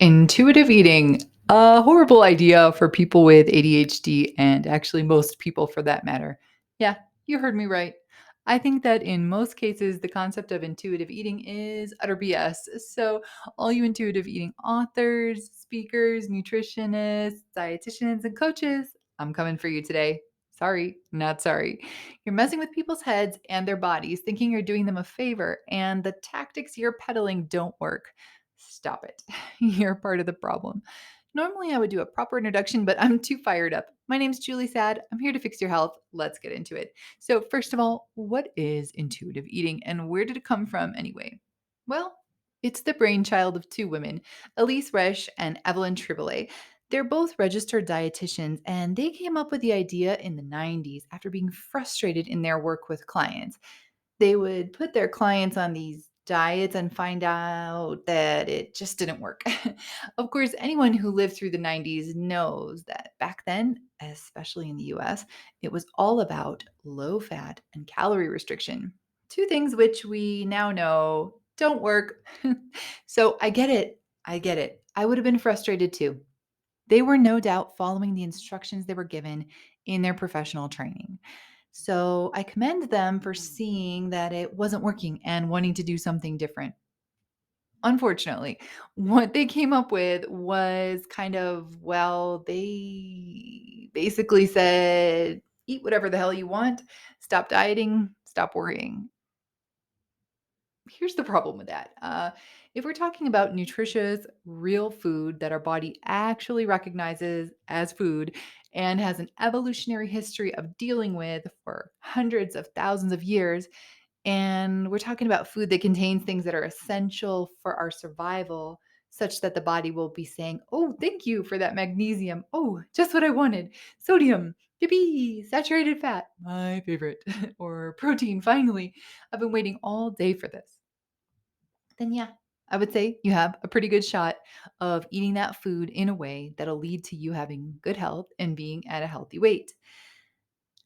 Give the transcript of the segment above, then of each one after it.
Intuitive eating, a horrible idea for people with ADHD and actually most people for that matter. Yeah, you heard me right. I think that in most cases, the concept of intuitive eating is utter BS. So, all you intuitive eating authors, speakers, nutritionists, dietitians, and coaches, I'm coming for you today. Sorry, not sorry. You're messing with people's heads and their bodies, thinking you're doing them a favor, and the tactics you're peddling don't work. Stop it. You're part of the problem. Normally, I would do a proper introduction, but I'm too fired up. My name's Julie Saad. I'm here to fix your health. Let's get into it. So, first of all, what is intuitive eating and where did it come from anyway? Well, it's the brainchild of two women, Elyse Resch and Evelyn Tribole. They're both registered dietitians, and they came up with the idea in the 90s after being frustrated in their work with clients. They would put their clients on these diets and find out that it just didn't work. Of course, anyone who lived through the 90s knows that back then, especially in the US, it was all about low fat and calorie restriction. Two things which we now know don't work. So I get it. I get it. I would have been frustrated too. They were no doubt following the instructions they were given in their professional training. So I commend them for seeing that it wasn't working and wanting to do something different. Unfortunately, what they came up with was kind of, well, they basically said, eat whatever the hell you want, stop dieting, stop worrying. Here's the problem with that. If we're talking about nutritious, real food that our body actually recognizes as food and has an evolutionary history of dealing with for hundreds of thousands of years, and we're talking about food that contains things that are essential for our survival, such that the body will be saying, oh, thank you for that magnesium. Oh, just what I wanted. Sodium, yippee, saturated fat, my favorite, or protein, finally. I've been waiting all day for this. Then, yeah, I would say you have a pretty good shot of eating that food in a way that'll lead to you having good health and being at a healthy weight.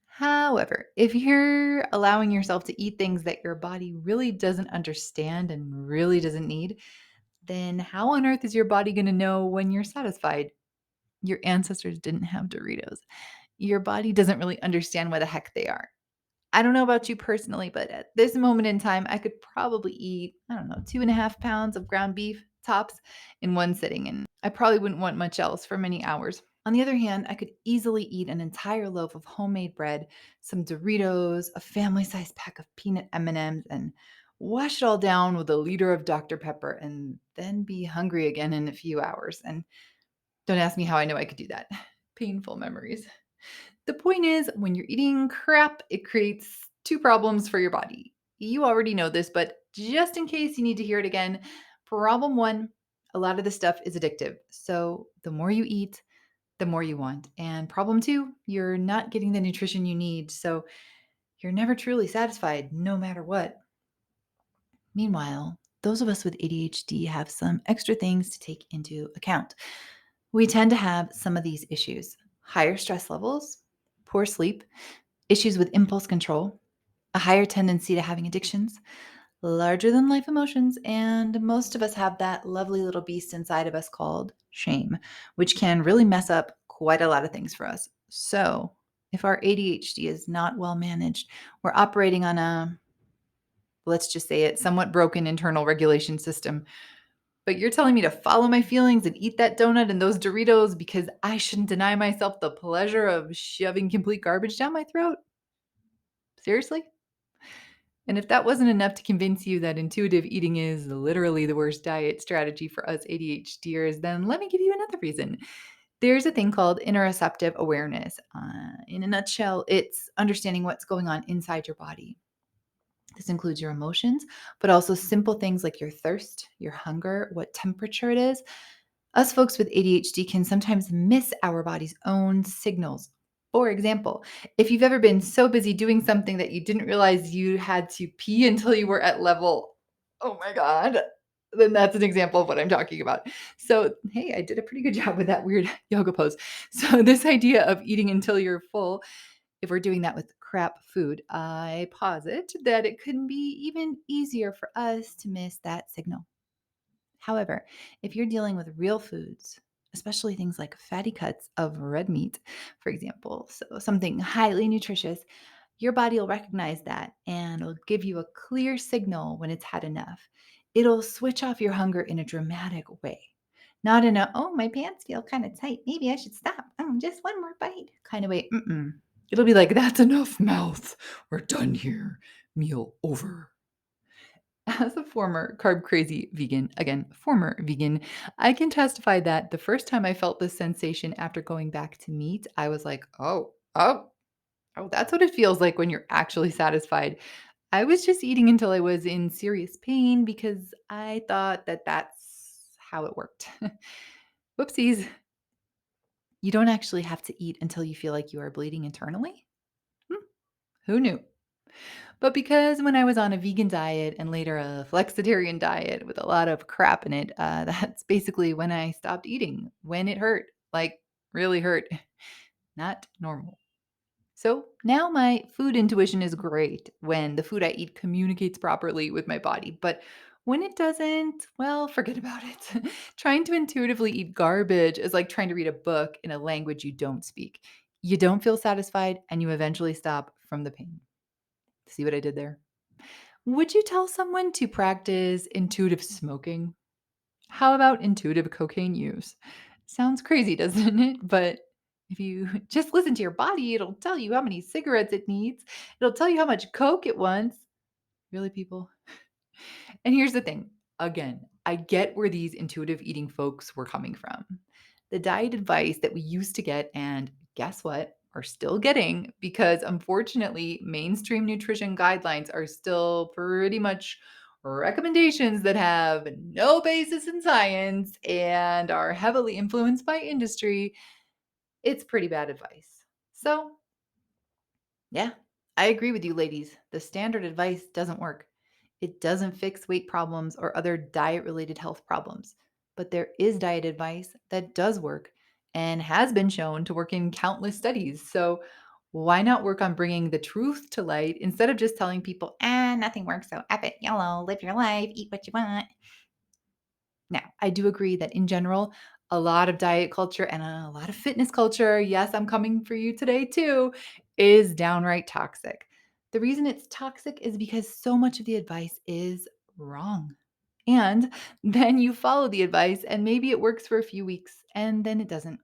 However, if you're allowing yourself to eat things that your body really doesn't understand and really doesn't need, then how on earth is your body going to know when you're satisfied? Your ancestors didn't have Doritos. Your body doesn't really understand why the heck they are. I don't know about you personally, but at this moment in time, I could probably eat, I don't know, 2.5 pounds of ground beef tops in one sitting, and I probably wouldn't want much else for many hours. On the other hand, I could easily eat an entire loaf of homemade bread, some Doritos, a family-sized pack of peanut M&Ms, and wash it all down with a liter of Dr. Pepper, and then be hungry again in a few hours. And don't ask me how I know I could do that. Painful memories. The point is, when you're eating crap, it creates two problems for your body. You already know this, but just in case you need to hear it again, problem one, a lot of this stuff is addictive. So the more you eat, the more you want. And problem two, you're not getting the nutrition you need. So you're never truly satisfied, no matter what. Meanwhile, those of us with ADHD have some extra things to take into account. We tend to have some of these issues: higher stress levels, poor sleep, issues with impulse control, a higher tendency to having addictions, larger than life emotions, and most of us have that lovely little beast inside of us called shame, which can really mess up quite a lot of things for us. So, if our ADHD is not well managed, we're operating on a, let's just say it, somewhat broken internal regulation system. But you're telling me to follow my feelings and eat that donut and those Doritos because I shouldn't deny myself the pleasure of shoving complete garbage down my throat? Seriously? And if that wasn't enough to convince you that intuitive eating is literally the worst diet strategy for us ADHDers, then let me give you another reason. There's a thing called interoceptive awareness. In a nutshell, it's understanding what's going on inside your body. This includes your emotions, but also simple things like your thirst, your hunger, what temperature it is. Us folks with ADHD can sometimes miss our body's own signals. For example, if you've ever been so busy doing something that you didn't realize you had to pee until you were at level, oh my God, then that's an example of what I'm talking about. So, hey, I did a pretty good job with that weird yoga pose. So, this idea of eating until you're full, if we're doing that with crap food, I posit that it can be even easier for us to miss that signal. However, if you're dealing with real foods, especially things like fatty cuts of red meat, for example, so something highly nutritious, your body will recognize that and it'll give you a clear signal when it's had enough. It'll switch off your hunger in a dramatic way. Not in a, oh, my pants feel kind of tight. Maybe I should stop. Just one more bite kind of way. Mm-mm. It'll be like, that's enough, mouth. We're done here. Meal over. As a former carb crazy vegan, again, former vegan, I can testify that the first time I felt this sensation after going back to meat, I was like, oh, that's what it feels like when you're actually satisfied. I was just eating until I was in serious pain because I thought that that's how it worked. Whoopsies. You don't actually have to eat until you feel like you are bleeding internally? Hmm, who knew? But because when I was on a vegan diet and later a flexitarian diet with a lot of crap in it, that's basically when I stopped eating, when it hurt, like really hurt, not normal. So now my food intuition is great when the food I eat communicates properly with my body. But when it doesn't, well, forget about it. Trying to intuitively eat garbage is like trying to read a book in a language you don't speak. You don't feel satisfied and you eventually stop from the pain. See what I did there? Would you tell someone to practice intuitive smoking? How about intuitive cocaine use? Sounds crazy, doesn't it? But if you just listen to your body, it'll tell you how many cigarettes it needs. It'll tell you how much coke it wants. Really, people? And here's the thing again, I get where these intuitive eating folks were coming from. The diet advice that we used to get, and guess what? Are still getting because unfortunately, mainstream nutrition guidelines are still pretty much recommendations that have no basis in science and are heavily influenced by industry. It's pretty bad advice. So, yeah, I agree with you, ladies. The standard advice doesn't work. It doesn't fix weight problems or other diet related health problems. But there is diet advice that does work and has been shown to work in countless studies. So, why not work on bringing the truth to light instead of just telling people, nothing works, so F it, YOLO, live your life, eat what you want? Now, I do agree that in general, a lot of diet culture and a lot of fitness culture, yes, I'm coming for you today too, is downright toxic. The reason it's toxic is because so much of the advice is wrong. And then you follow the advice and maybe it works for a few weeks and then it doesn't.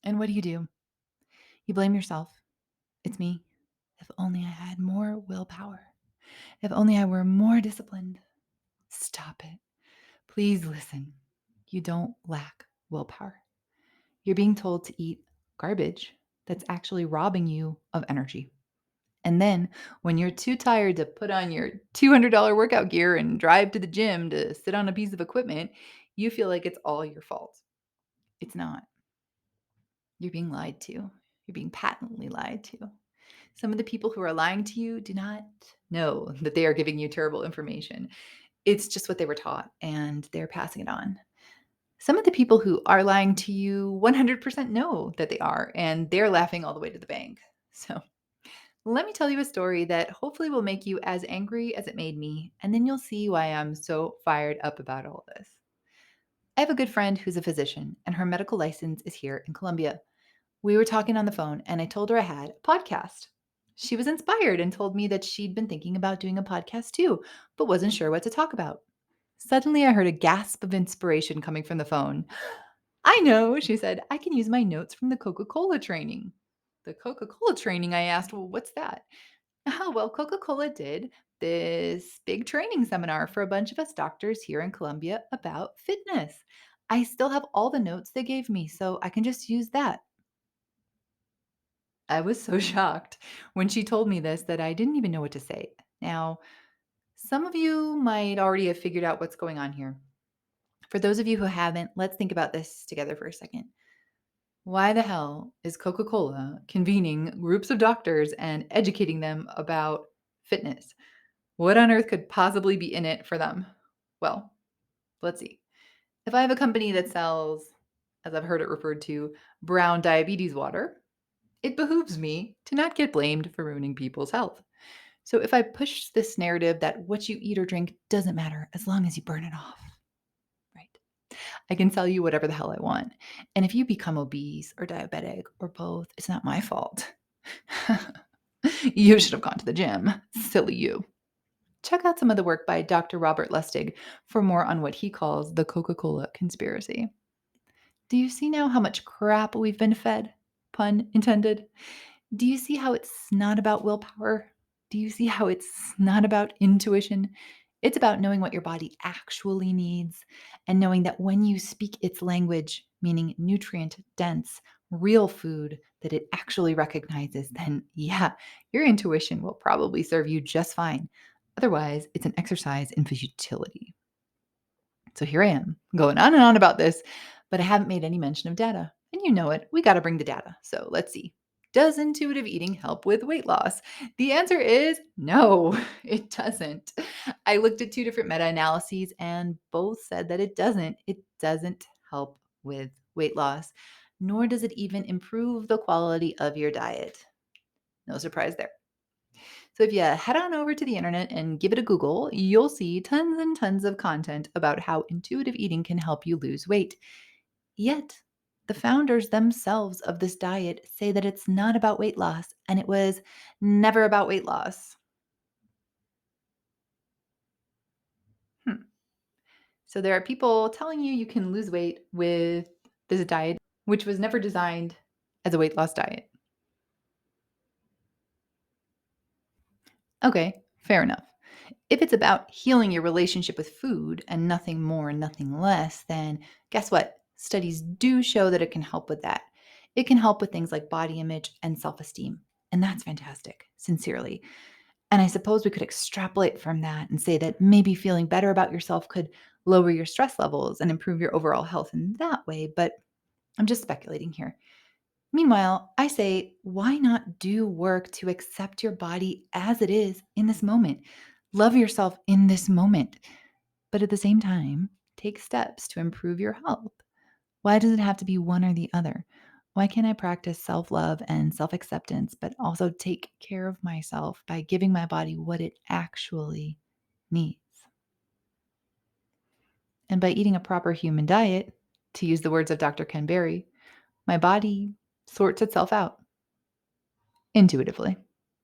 And what do? You blame yourself. It's me. If only I had more willpower. If only I were more disciplined. Stop it. Please listen. You don't lack willpower. You're being told to eat garbage that's actually robbing you of energy. And then when you're too tired to put on your $200 workout gear and drive to the gym to sit on a piece of equipment, you feel like it's all your fault. It's not. You're being lied to. You're being patently lied to. Some of the people who are lying to you do not know that they are giving you terrible information. It's just what they were taught and they're passing it on. Some of the people who are lying to you 100% know that they are, and they're laughing all the way to the bank. So, let me tell you a story that hopefully will make you as angry as it made me, and then you'll see why I'm so fired up about all this. I have a good friend who's a physician, and her medical license is here in Colombia. We were talking on the phone, and I told her I had a podcast. She was inspired and told me that she'd been thinking about doing a podcast too, but wasn't sure what to talk about. Suddenly, I heard a gasp of inspiration coming from the phone. I know, she said. I can use my notes from the Coca-Cola training. The Coca-Cola training, I asked, well, what's that? Oh, well, Coca-Cola did this big training seminar for a bunch of us doctors here in Columbia about fitness. I still have all the notes they gave me, so I can just use that. I was so shocked when she told me this that I didn't even know what to say. Now, some of you might already have figured out what's going on here. For those of you who haven't, let's think about this together for a second. Why the hell is Coca Cola convening groups of doctors and educating them about fitness? What on earth could possibly be in it for them? Well, let's see. If I have a company that sells, as I've heard it referred to, brown diabetes water, it behooves me to not get blamed for ruining people's health. So if I push this narrative that what you eat or drink doesn't matter as long as you burn it off, right? I can tell you whatever the hell I want. And if you become obese or diabetic or both, it's not my fault. You should have gone to the gym. Silly you. Check out some of the work by Dr. Robert Lustig for more on what he calls the Coca-Cola conspiracy. Do you see now how much crap we've been fed? Pun intended. Do you see how it's not about willpower? Do you see how it's not about intuition? It's about knowing what your body actually needs and knowing that when you speak its language, meaning nutrient dense, real food that it actually recognizes, then yeah, your intuition will probably serve you just fine. Otherwise, it's an exercise in futility. So here I am going on and on about this, but I haven't made any mention of data. And you know it, we got to bring the data. So let's see. Does intuitive eating help with weight loss? The answer is no, it doesn't. I looked at two different meta analyses and both said that it doesn't. It doesn't help with weight loss, nor does it even improve the quality of your diet. No surprise there. So if you head on over to the internet and give it a Google, you'll see tons and tons of content about how intuitive eating can help you lose weight. Yet, the founders themselves of this diet say that it's not about weight loss and it was never about weight loss. Hmm. So there are people telling you you can lose weight with this diet, which was never designed as a weight loss diet. Okay, fair enough. If it's about healing your relationship with food and nothing more and nothing less, then guess what? Studies do show that it can help with that. It can help with things like body image and self esteem. And that's fantastic, sincerely. And I suppose we could extrapolate from that and say that maybe feeling better about yourself could lower your stress levels and improve your overall health in that way. But I'm just speculating here. Meanwhile, I say, why not do work to accept your body as it is in this moment? Love yourself in this moment, but at the same time, take steps to improve your health. Why does it have to be one or the other? Why can't I practice self love and self acceptance, but also take care of myself by giving my body what it actually needs? And by eating a proper human diet, to use the words of Dr. Ken Berry, my body sorts itself out intuitively.